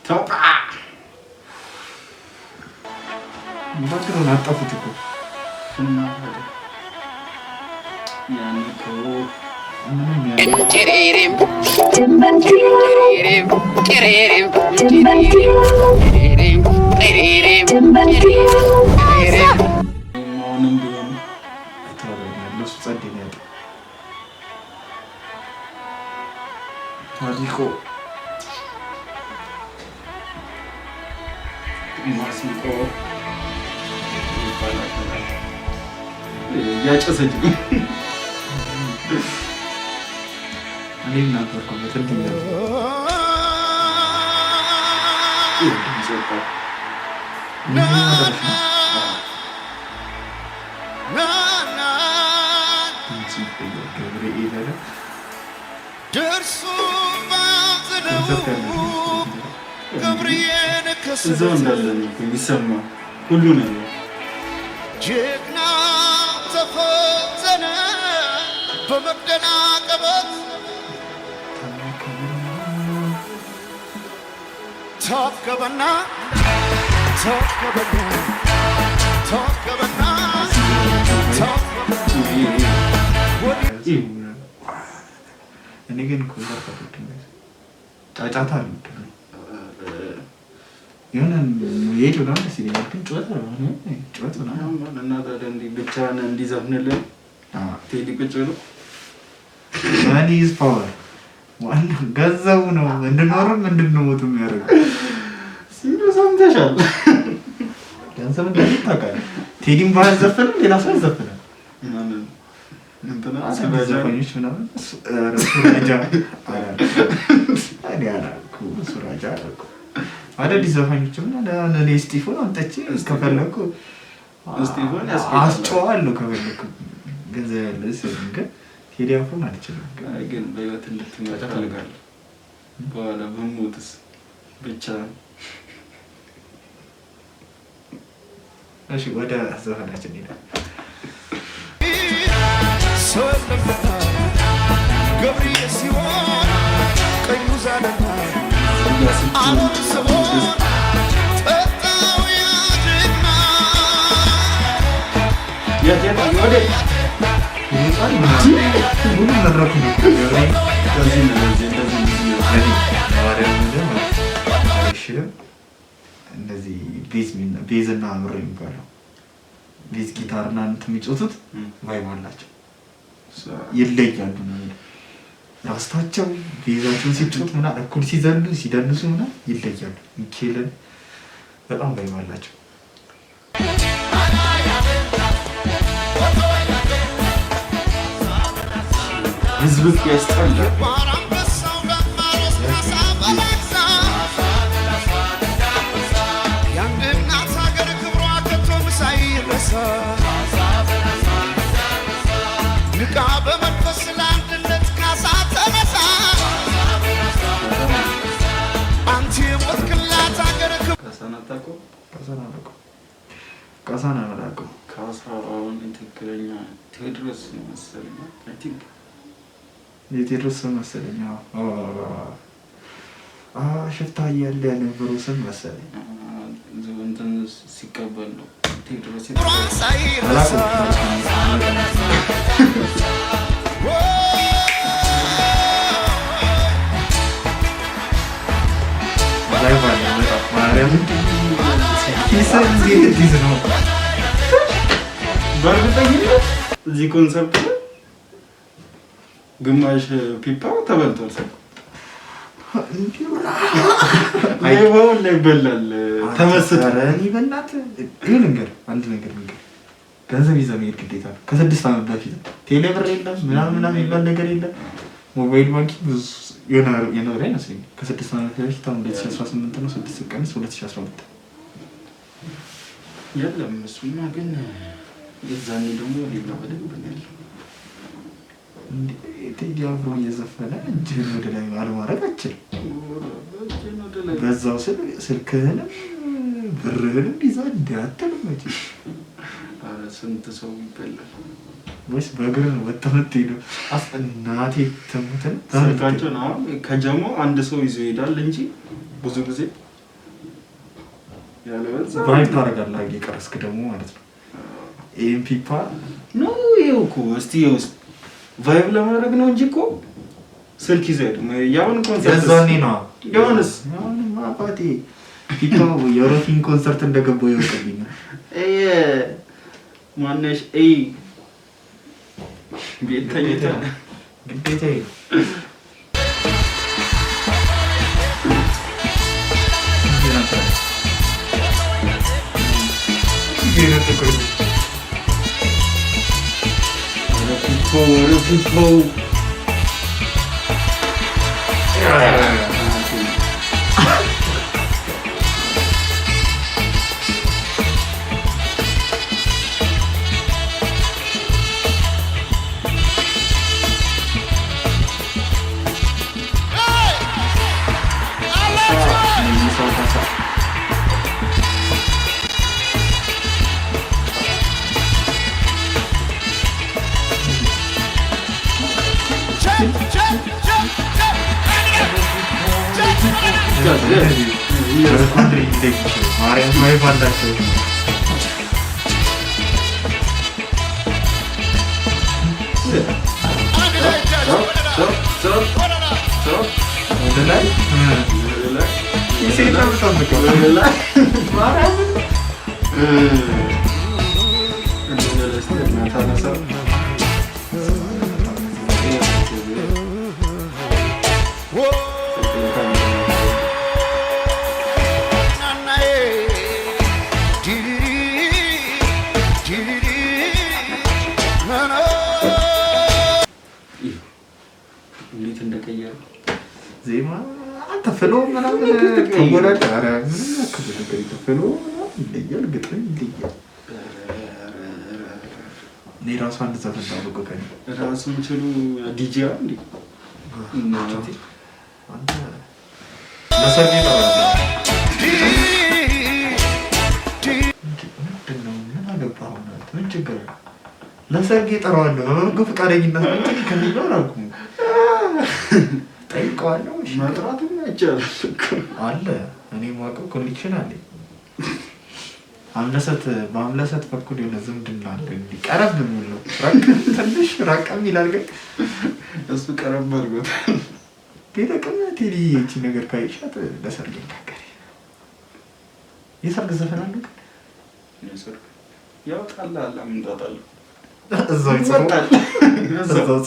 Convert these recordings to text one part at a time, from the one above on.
ቻው ባክሮን አጣፉት እኮ እና ያንኮ ያጨሰች እኔም ነበርኩ በትንት እዛው እንዳለን የሚሰማ ሁሉ ነገር ጀግና ተፈተነ በመደናቀበት ተከበና እኔ ግን ኮንሰርት ጫጫታ ነው የሆነ የሄዱ ነው ደስ ይለኛል። ግን ጩኸት ነው እና ታዲያ እንዲህ ብቻህን እንዲዘፍንልን ቴዲ ቁጭ ብሎ ማኒ ኢዝ ፓወር ዋናው ገንዘቡ ነው እንድኖርም እንድንሞትም ያደርጋል ሲሉ ሰምተሻል። ገንዘብ እንደምታውቃለህ ቴዲም ባያዘፍንም ሌላ ሰው ያዘፍናል። እንትና ዘፋኞች ምናምን ሱራጃ ሱራጃ አዳዲስ ዘፋኞች ምናምን እኔ ስቲፎን አምጥቼ ከፈለኩ ስቲፎን አስጨዋለሁ ከፈለኩ ገንዘብ ያለ ሲሆን ግን ቴዲ አፍሮን አልችልም። ግን በህይወት እንድትመጣ እፈልጋለሁ። በኋላ በሞትስ ብቻ እሺ ወደ ዘፈናችን ሄዳ ገብርኤል ሲሆን ቀኙ ዛለና አሁን ሰሞን ጠጣው ያድግና ወደ ሁሉ መድረኩ ነው እንደዚህ ቤዝ እና አምሮ የሚባለው ቤዝ ጊታርና እንትን የሚጮቱት ቫይብ አላቸው፣ ይለያሉ ነው ራስታቸው ቤዛቸውን ሲጮቱ ምና እኩል ሲዘሉ ሲደንሱ ምና ይለያሉ። ሚካኤልን በጣም ቫይብ አላቸው። ህዝብ ያስጠላል። ንቃ በመንፈስ ለአንድነት ካሳ ተነሳ አንቺ የሞትክላት ሀገር ካሳን አታውቀውም? ካሳን አላውቀውም። ካሳውን ትክክለኛ ቴዎድሮስ ነው መሰለኝ። አይ ቲንክ የቴዎድሮስ ስም መሰለኝ። ሽፍታ እያለ የነበረው ስም መሰለኝ። እንትን ሲቀበል ነው ቴዎድሮስ በእርግጠኝነት እዚህ ኮንሰርት ግማሽ ፒፓው ተበልቷል። ሰው አይባው ላይ ይበላል። ተመስጠረ ይበላት ልንገር አንድ ነገር ገንዘብ ይዘህ መሄድ ግዴታ ነው። ከ6 ዓመት በፊት ቴሌብር የለም ምናምን የሚባል ነገር የለም። ሞባይል ባንኪንግ ብዙ የኖረ አይመስለኝም። ከ6 ዓመት በፊት አሁን 2018 ነው 6 ቀን 2012 የለም። እሱማ ግን የዛኔ ደግሞ ሌላ በደንብ ነው ያለው። ቴዲ አፍሮ እየዘፈነ እጅህን ወደ ላይ አለማድረግ አችልም። በዛው ስልክህንም ብርህንም ይዘህ እንዲያትልም መቼ ስንት ሰው ይበላል ወይስ በእግር ነው ወጥተህ የምትሄደው? እናቴ ትሙትን ስልካቸውን አሁን ከጀሞ አንድ ሰው ይዞ ይሄዳል እንጂ ብዙ ጊዜ ቫይብ ታደርጋለህ እየቀረስክ ደግሞ ማለት ነው። ይሄን ፒፓ ነው ይኸው እኮ እስቲ ውስጥ ቫይብ ለማድረግ ነው እንጂ እኮ ስልክ ይዘህ ያውን ኮንሰርት እዛኔ ነው ያውንስ አባቴ ፒፓው የሮኪንግ ኮንሰርት እንደገባው ይወጣልኝ። ማነሽ ቤተኛ ግዴታ people. Mariam vai mandar tudo. Isso tá usando ዜማ ተፈሎ ምናምን ተወራጭ አረ ምን ያክል ነገር ተፈሎ ይለያል ግጥም ይለያል። ራሱ አንድ ዘፈን ታውቀው ራሱን ችሉ ዲጂ አንዴ እና አንተ ለሰርግ ይጠራል ምን አገባው ነው ምን ችግር ለሰርግ ይጠራዋል በበጎ ፈቃደኝነት ነው ከሚለው አልኩኝ ጠይቀዋለሁ። መጥራትም አይቻልም አለ እኔ ማውቀው ኮኔክሽን አለ በአምለሰት በኩል የሆነ ዝምድና አለ እንዴ ቀረብ የሚል ነው ራቅ ትንሽ ራቅ የሚላል ግን እሱ ቀረብ አድርጎታል። ቢለቅም ቴዲ እቺ ነገር ካይሻት ለሰርግ ይናገር የሰርግ ዘፈን አለ ግን የሰርግ ያው ጣላ አለ ምን ጣጣለ እዛው ይጽፋል እዛው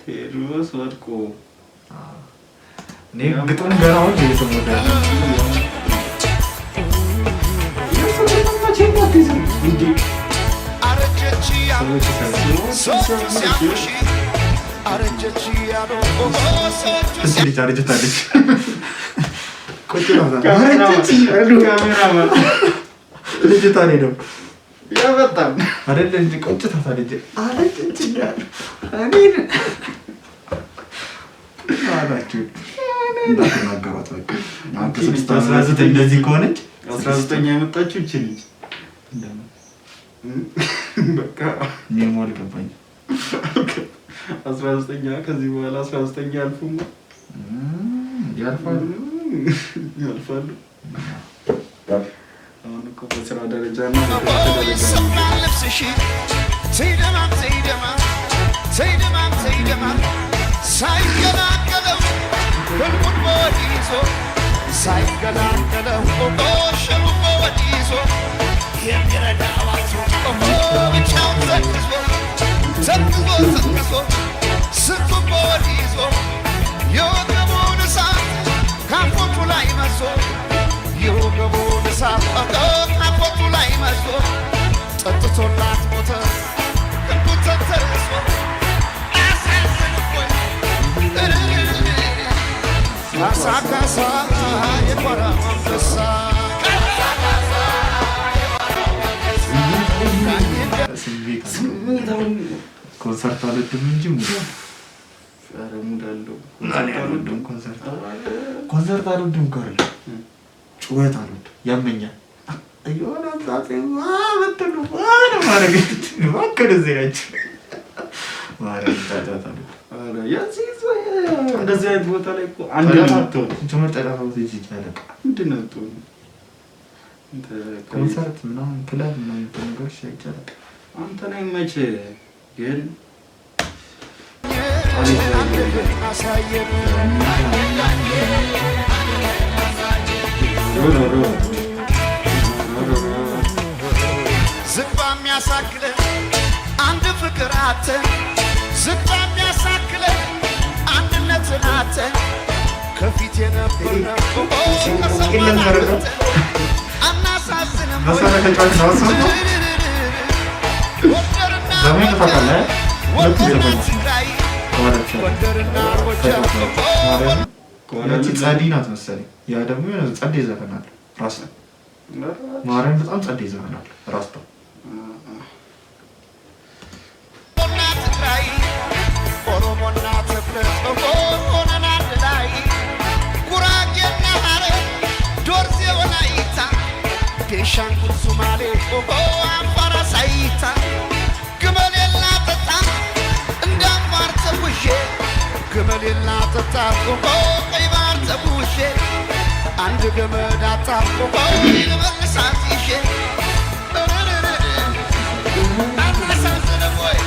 ቴዎድሮስ ወርቁ ግጥም ገናውን እየሰሞታ አረጀታለች ልጅቷ እኔ ነው ያበጣም አይደለ እንጂ ቆጭታታ ልጅ አለች እንጂ አላችሁ እንዳትናገሯት በቃ አንተ 19 እንደዚህ ከሆነች 19 ያመጣችው እቺ ልጅ በቃ ኔሞ አልገባኝ 19 ከዚህ በኋላ 19 ያልፉም ያልፋሉ አሁን እኮ በስራ ደረጃ ነው Simple boy, ካፎቱ ላይ መስሎ ጠጥቶላት ሞተ ክንዱ ተንተርሶ አሳዝን ወይ ካሳ ካሳ የጓራ አንበሳ ስሜታውን ኮንሰርት አልወድም እንጂ ሙድ አለው። አልወድም ኮንሰርት አልወድም ካለ ጩኸት አልወድም ያመኛል። የሆነ ጣጤ በትሉ ማረግ ማከደዚህ ናቸው ማረግ ታታታ እንደዚህ አይነት ቦታ ላይ እኮ አንድ ነው ጀመር ጠላፋው ይችላል። ምንድን ነው ጥሩ ኮንሰርት ምናምን ክለብ ምናምን ነገሮች አይቻልም። አንተ ነህ መቼ ግን ዝባ የሚያሳክለን አንድ ፍቅር አተን ዝባ የሚያሳክለን አንድነትን አተን ከፊት የነበርነው አናሳዝንም ጸዴ ናት መሰለኝ። ያ ደግሞ ጸዴ ዘፈናል ራስ ነው ማርያም በጣም ጸዴ ዘፈናል ራስ ነው ኦሮሞና ተፍለት ሆነን አንድ ላይ ጉራጌና ሐረር ዶርዜ ወላይታ ቤንሻንጉል ሶማሌ አፋር አሳይታ ግመሌላ ጠጣ እንደ አፋር ተጉዤ ግመሌላ ጠጣ ቀይ ባህር ተጉዤ አንድ ገመድ አጣብቆ ልመልሳት ይዤ አታሳዝንም ወይ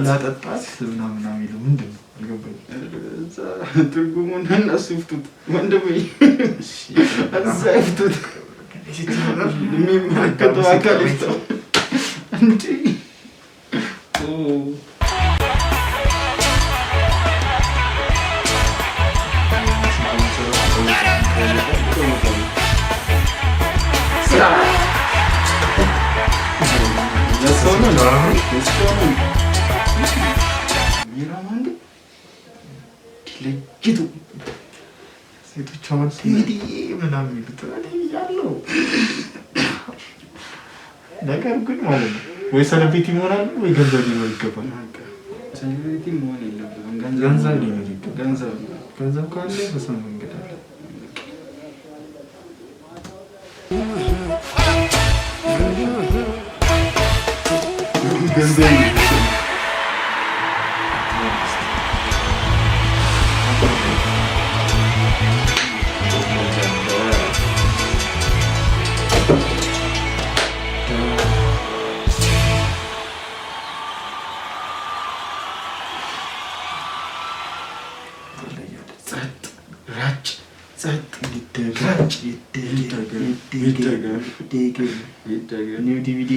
ላጠጣት ምናምን የሚለው ምንድን ነው አልገባኝም። ትርጉሙን እነሱ ይፍቱት ወንድሜ፣ እዛ ይፍቱት፣ የሚመለከተው አካል ይፍተው እንጂ ሴቶች አሁን ቴዲ ምናምን የሚሉት ያለው ነገር ግን ማለት ነው ወይ ሰለቤቲ መሆናል ወይ ገንዘብ ሊኖር ይገባል። ሰለቤቲ መሆን የለብንም፣ ገንዘብ ሊኖር ይገባል። ገንዘብ ካለ በሰው መንገድ አለ። ገንዘብ ኒው ዲቪዲ